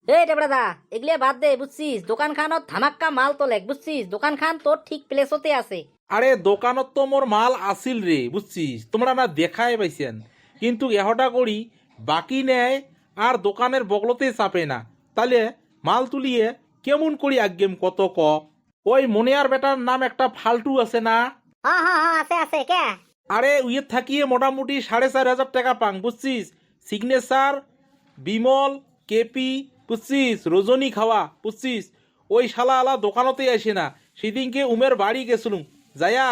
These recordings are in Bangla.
এই টেবড়াদা, এগুলো বাদ দে বুঝছিস, দোকান খানত ধামাক্কা মাল তোলে বুঝছিস, দোকান খান তোর ঠিক প্লেসতে আছে। আরে দোকানত তো মোর মাল আসিল রে, বুঝছিস, তোমরা না দেখাই পাইছেন, কিন্তু এহটা করি বাকি নেয় আর দোকানের বগলতে চাপে না, তাহলে মাল তুলিয়ে কেমন করি আজ্ঞেম কত ক। ওই মনিয়ার বেটার নাম একটা ফালতু আছে না? হ্যাঁ হ্যাঁ হ্যাঁ, আছে আছে কে? আরে উইয়ের থাকিয়ে মোটামুটি 4,500 টাকা পাং, বুঝছিস, সিগনেচার, বিমল, কেপি, বুঝছিস, রজনী খাওয়া, বুঝছিস, ওই শালা আলা দোকানতেই আসে না। সেদিনকে উমের বাড়ি গেছিলুম, যায়া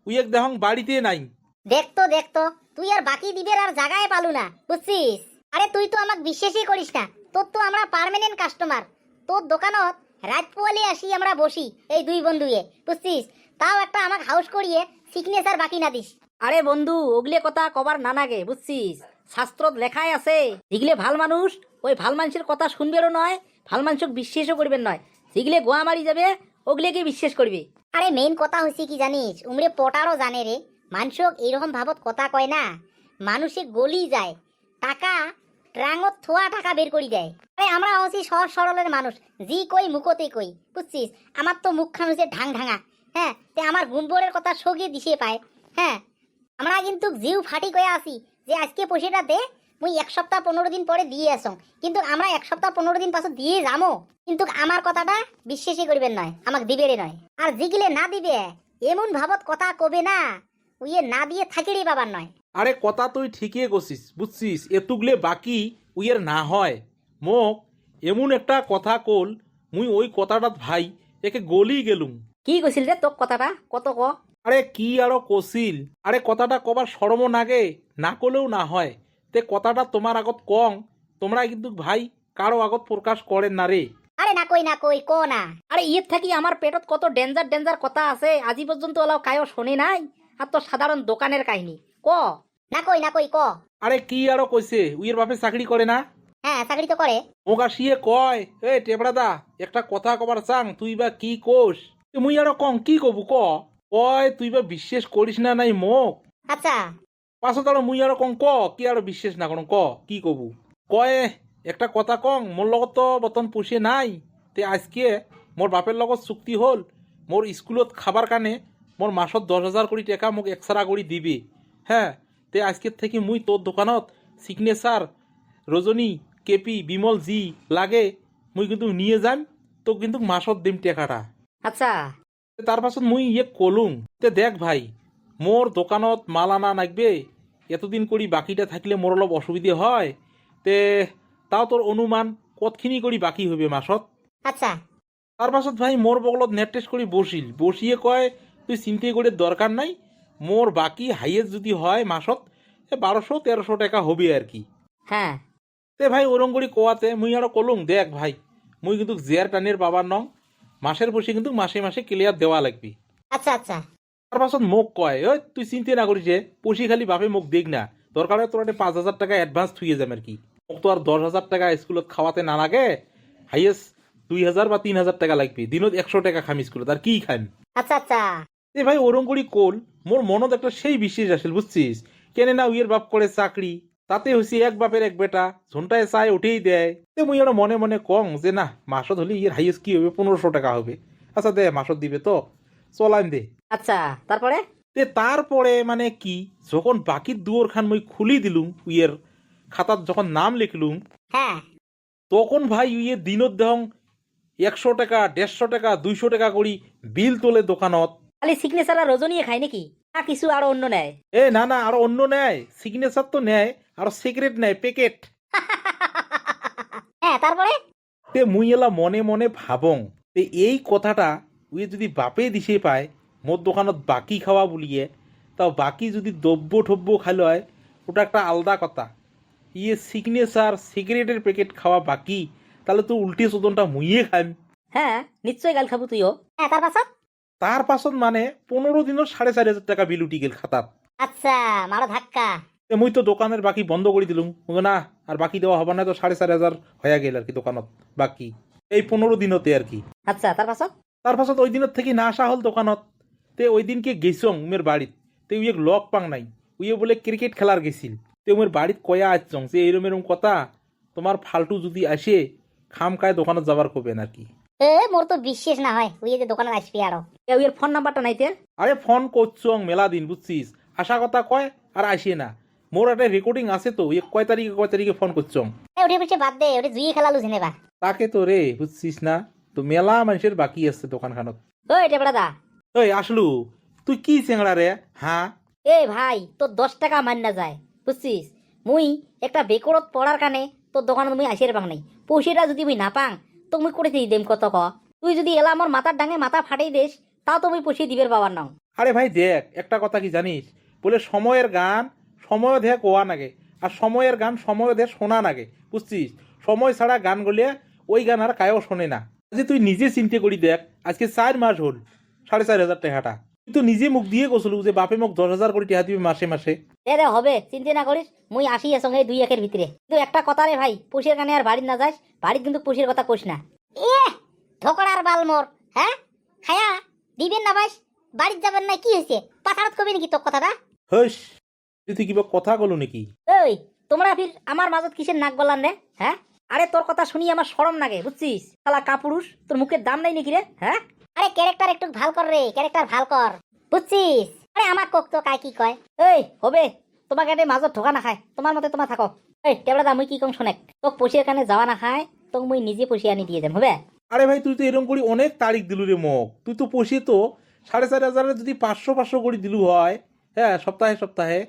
উইয়েক দেহং বাড়িতে নাই। দেখতো দেখতো, তুই আর বাকি দিবের আর জায়গায় পালু না বুঝছিস। আরে তুই তো আমাকে বিশ্বাসই করিস না, তোর তো আমরা পার্মানেন্ট কাস্টমার। তোর দোকানত রাত পোয়ালে আসি আমরা বসি এই দুই বন্ধুয়ে বুঝছিস, তাও একটা আমাকে হাউস করিয়ে সিগনেচার বাকি না দিস। আরে বন্ধু, ওগুলো কথা কবার না নাগে বুঝছিস, শাস্ত্রত লেখাই আছে, যেগুলো ভাল মানুষ ওই ভাল মানুষের কথা শুনবেরও নয়, ভাল মানুষকে বিশ্বাসও করবেন নয়, যেগুলো গোয়া মারি যাবে ওগুলোকে বিশ্বাস করবে। আরে মেইন কথা হইছে কি জানিস, উমরে পটারও জানে রে, মানুষক এইরকম ভাবত কথা কয় না, মানুষে গলি যায়, টাকা ট্রাঙত থোয়া টাকা বের করি দেয়। আরে আমরা হচ্ছি সহজ সরলের মানুষ, জি কই মুখতে কই বুঝছিস, আমার তো মুখখান হচ্ছে ঢাং ঢাঙা। হ্যাঁ, তে আমার গুম্বরের কথা সগিয়ে দিশে পায়। হ্যাঁ, আমরা কিন্তু জিউ ফাটি কয়ে আসি যে আজকে পয়সাটা দে, মুই 1 সপ্তাহ 15 দিন পরে দিয়ে আসং, কিন্তু আমরা 1 সপ্তাহ 15 দিন পাছত দিয়ে যামো, কিন্তু আমার কথাটা বিশ্বাসই করবেন নয়, আমাকে দিবেরে নয়। আর জিগিলে না দিবে এমন ভাবত কথা কবে না, উইয়ে না দিয়ে থাকিরই বাবার নয়। আরে কথা তুই ঠিকই কছিস, বুঝছিস, এতুগলে বাকি উইয়ের না হয়। মোক এমন একটা কথা কল, মুই ওই কথাটাত ভাই একে গলি গেলুম। কি কইছিল রে তোক কথাটা কত ক? আরে কি আরো কছিল, আরে কথাটা কবার শরম নাগে, না কলেও না হয়, তে কথাটা তোমার আগত কং, তোমরা কিন্তু ভাই কারো আগত প্রকাশ করেন না রে। আরে না কই ক না। আরে ইয়ের থাকি আমার পেটত কত ডেঞ্জার ডেঞ্জার কথা আছে, আজি পর্যন্ত ওলাও কায়ও শোনে নাই, আর তো সাধারণ দোকানের কাহিনী ক। না কই ক। আরে কি আরো কইছে, উইয়ের বাপে চাকরি করে না? হ্যাঁ, চাকরি তো করে। মোক আসিয়ে কয়, এ টেবড়াদা একটা কথা কবার চাং, তুই বা কি কোষ? মুই আরো কং কি কবু ক? কয় তুই বা বিশ্বাস করিস না নাই মোক। আচ্ছা। পাছত আরো মুই আরো কং ক কি আরো বিশ্বাস না করং, ক কি কবু? কয় একটা কথা কং, মোর লগত তো বর্তমান পুষে নাই, তে আজকে মোর বাপের লগত চুক্তি হল, মোর স্কুলত খাবার কানে মোর মাসত 10,000 কোটি টাকা মোক এক্সট্রা করে দিবি। হ্যাঁ, তে আজকের থেকে মুই তোর দোকানত সিগনেচার, রজনী, কেপি, বিমল জি লাগে মুই কিন্তু নিয়ে যাম, তো কিন্তু মাসত দিম টাকাটা। আচ্ছা। তার পাছত মুই ইয়ে কলুম, তে দেখ ভাই, মোর দোকানত মাল আনা নাগবে, এতদিন করি বাকিটা থাকলে মোর অলপ অসুবিধে হয়, তে তাও তোর অনুমান কতখিনি করি বাকি হইবে মাসত? আচ্ছা। তার পাছত ভাই মোর বগলত নেট টেস্ট করি বসিয়ে কয়, তুই চিন্তা করে দরকার নাই, মোর বাকি হাইয়েস্ট যদি হয় মাসত 1,200-1,300 টাকা হবে আর কি। হ্যাঁ। তে ভাই ওরম করি কোয়াতে মুই আরো কলুম, দেখ ভাই, মুই কিন্তু জেয়ার টানের বাবার নং, মাসের বসে কিন্তু মাসে মাসে ক্লিয়ার দেওয়া লাগবি। আচ্ছা আচ্ছা। তার পাছত মোক কয়, ওই তুই চিন্তা না করিস, পশি খালি বাপে মোক দেখ না, দরকার হয় তোর 5,000 টাকা অ্যাডভান্স থুয়ে যাম আর কি, মোক তো আর 10,000 টাকা স্কুলত খাওয়াতে না লাগে, হাইয়েস্ট 2,000 বা 3,000 টাকা লাগবে, দিনত 100 টাকা খাম স্কুলত, আর কি খাম? আচ্ছা আচ্ছা। এ ভাই ওরম করি কোল, মোর মনত একটা সেই বিশ্বাস আসল, বুঝছিস, কেনে না উইয়ের বাপ করে চাকরি, তাতে হইছে এক বাপের এক বেটা, ঝোনটায় চায় উঠেই দেয়, তে মুই আর মনে মনে কং যে না, মাসত হলে ইয়ের হাইয়েস্ট কি হবে, 1,500 টাকা হবে। আচ্ছা দে, মাসত দিবে তো চলাইম দে। আচ্ছা, তারপরে? তে তারপরে মানে কি, যখন বাকির দুয়ার খান মুই খুলি দিলুম, উইয়ের খাতার যখন নাম লিখলুম, হ্যাঁ। তখন ভাই উইয়ে দিনত দেহং 100 টাকা, 150 টাকা, 200 টাকা করি বিল তোলে দোকানত। খালি সিগনেচার আর রজনীয়ে খায় নাকি, না কিছু আরো অন্য নেয়? এ না না, আরো অন্য নেয়, সিগনেচার তো নেয়, আরো সিগারেট নেয় প্যাকেট। হ্যাঁ, তারপরে? তে মুই এলা মনে মনে ভাবং, তে এই কথাটা উই যদি বাপে দিছে পায় মোর দোকানত বাকি খাওয়া বলিয়ে, তাও বাকি যদি দ্রব্য ঠব্য খাইল হয় ওটা একটা আলাদা কথা, ইয়ে সিগনেচার সিগারেটের প্যাকেট খাওয়া বাকি, তাহলে তো উল্টে চোদনটা মুইয়ে খাইম। হ্যাঁ, নিশ্চয়ই গাল খাবো তুইও। হ্যাঁ, তার পাছত? তার পাছত মানে 15 দিনও 4,500 টাকা বিল উঠি গেল খাতাত। আচ্ছা, মারো ধাক্কা। মুই তো দোকানের বাকি বন্ধ করে দিলুম, না আর বাকি দেওয়া হবে না, তো 4,500 হয়ে গেল আর কি দোকানত বাকি, এই 15 দিনতে আর কি। আচ্ছা, তার পাছত? তার পাছত ওই দিনের থেকে না আসা হল দোকানত, তে ওই দিনকে গেছং উমের বাড়িত, তে উইয়ে লক পাং নাই, উইয়ে বলে ক্রিকেট খেলার গেছিল, তে উমের বাড়িত কয়া আসছং যে এরম এরম কথা, তোমার ফালতু যদি আসে খামকায় দোকানত যাবার কবেন আর কি। মোর তো বিশ্বাস না হয় ওই যে দোকানে আসবি আরো। এর ফোন নাম্বারটা নাইতে? আরে ফোন করছং মেলা দিন বুঝছিস, আশা কথা কয় আর আসে না। মোর একটা রেকর্ডিং আছে তো, কয় তারিখে ফোন করছং। ওঠে পিছে বাদ দে, ওটা জুয়ে খেলা লুঝে নেবা। তাকে তো রে বুঝছিস না, তো মেলা মানুষের বাকি আছে দোকানখানত। ওই টেপড়া দা, ওই আসলু, তুই কি চেংড়া রে? হ্যাঁ এ ভাই, তোর 10 টাকা মান্না যায় বুঝছিস। মুই একটা বেকরত পড়ার কানে তোর দোকানত মুই আসিয়ে পাং নাই। পয়সাটা যদি মুই না পাং তো মুই করে দিম কত ক। তুই যদি এলা আমার মাথার ডাঙে মাথা ফাটাই দিস তাও তো মুই পয়সা দিবের পাবার নং। আরে ভাই দেখ, একটা কথা কি জানিস, বলে সময়ের গান সময় ধে কোয়া নাগে, আর সময়ের গান সময় ধে শোনা নাগে বুঝছিস। সময় ছাড়া গান গলে ওই গান আর কায়ও শোনে না। যে তুই নিজে চিন্তা করি দেখ, আজকে 4 মাস হল 4,500 টাকাটা তুই তো নিজে মুখ দিয়ে গেছলু যে বাপে মোক 10,000 করে টাকা দিবি মাসে মাসে। রে হবে, চিন্তা না করিস, মুই আসি সঙ্গে 2 একের ভিতরে। কিন্তু একটা কথা রে ভাই, পয়সার কানে আর বাড়ির না যাস, বাড়ির কিন্তু পয়সার কথা কইস না। এ ধকড়ার বাল মোর, হ্যাঁ খায়া দিবেন না ভাই, বাড়ির যাবেন না কি হয়েছে? পাথারত কবি নাকি তোর কথাটা? হস, তুই কিবা কথা বলো নাকি? ওই তোমরা ফির আমার মাজত কিসের নাক গলান রে? হ্যাঁ, আরে তোর কথা শুনি আমার শরম লাগে বুঝছিস। শালা কাপুরুষ, তোর মুখের দাম নাই নাকি রে? হ্যাঁ, আরে ক্যারেক্টার একটু ভাল কর রে, ক্যারেক্টার ভাল কর বুঝছিস। আরে আমার কোক তো কাই কি কয়। এই হবে, তোমাকে একটা মাজত ঢোকা না খায়, তোমার মতে তোমার থাকো। এই টেবলা দা, মুই কি কম শোনেক, তোক পয়সার কানে যাওয়া না খায়, তোক মুই নিজে পয়সা আনি দিয়ে যাম হবে। আরে ভাই তুই তো এরকম করি অনেক তারিখ দিলু রে মোক, তুই তো পয়সা তো 4,500 যদি 500 করে দিলু হয়, হ্যাঁ সপ্তাহে সপ্তাহে,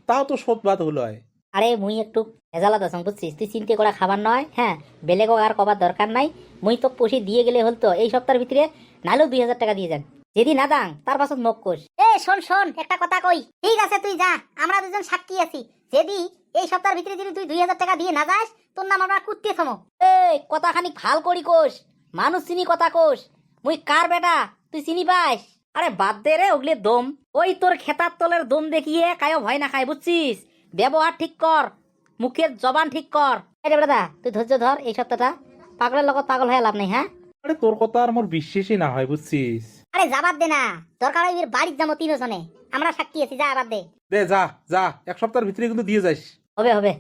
তাও তো শোধ বাদ হলো হয়। আরে মুই একটু ভেজালাত আছং বুঝছিস, তুই চিন্তা করা খাবার নয়। হ্যাঁ, বেলেগো আর কবার দরকার নাই। মুই তোক পয়সা দিয়ে গেলে হল তো এই সপ্তাহের ভিতরে, নাহলেও 2,000 টাকা দিয়ে যান। যদি না দাং তার পাছত মোক কোষ। এ শোন শোন, একটা কথা কই, ঠিক আছে তুই যা, আমরা দুজন সাক্ষী আছি। যদি এই সপ্তাহের ভিতরে যদি তুই 2,000 টাকা দিয়ে না যাস, তোর নাম আমরা কুত্তে থমো। এই কথা খানিক ভাল করি কোষ, মানুষ চিনি কথা কোষ। মুই কার বেটা তুই চিনি পাস? আরে বাদ দে রে ওগলে দম, ওই তোর খেতার তলের দম দেখিয়ে কায়ও ভয় না খায় বুঝছিস। ব্যবহার ঠিক কর, মুখের জবান ঠিক কর। এই রে বেটা, তুই ধৈর্য ধর এই সপ্তাহটা, পাগলের লগত পাগল হয়ে লাভ নেই। হ্যাঁ, আরে তোর কথা আর মোর বিশ্বাসই না হয় বুঝছিস। আরে যাবাদ দে না, দরকার হয় এর বাড়ির যাবো 3 জনে, আমরা সাক্ষী আছি, যা বাদ দে। দে যা যা, 1 সপ্তাহের ভিতরে কিন্তু দিয়ে যাস। হবে হবে।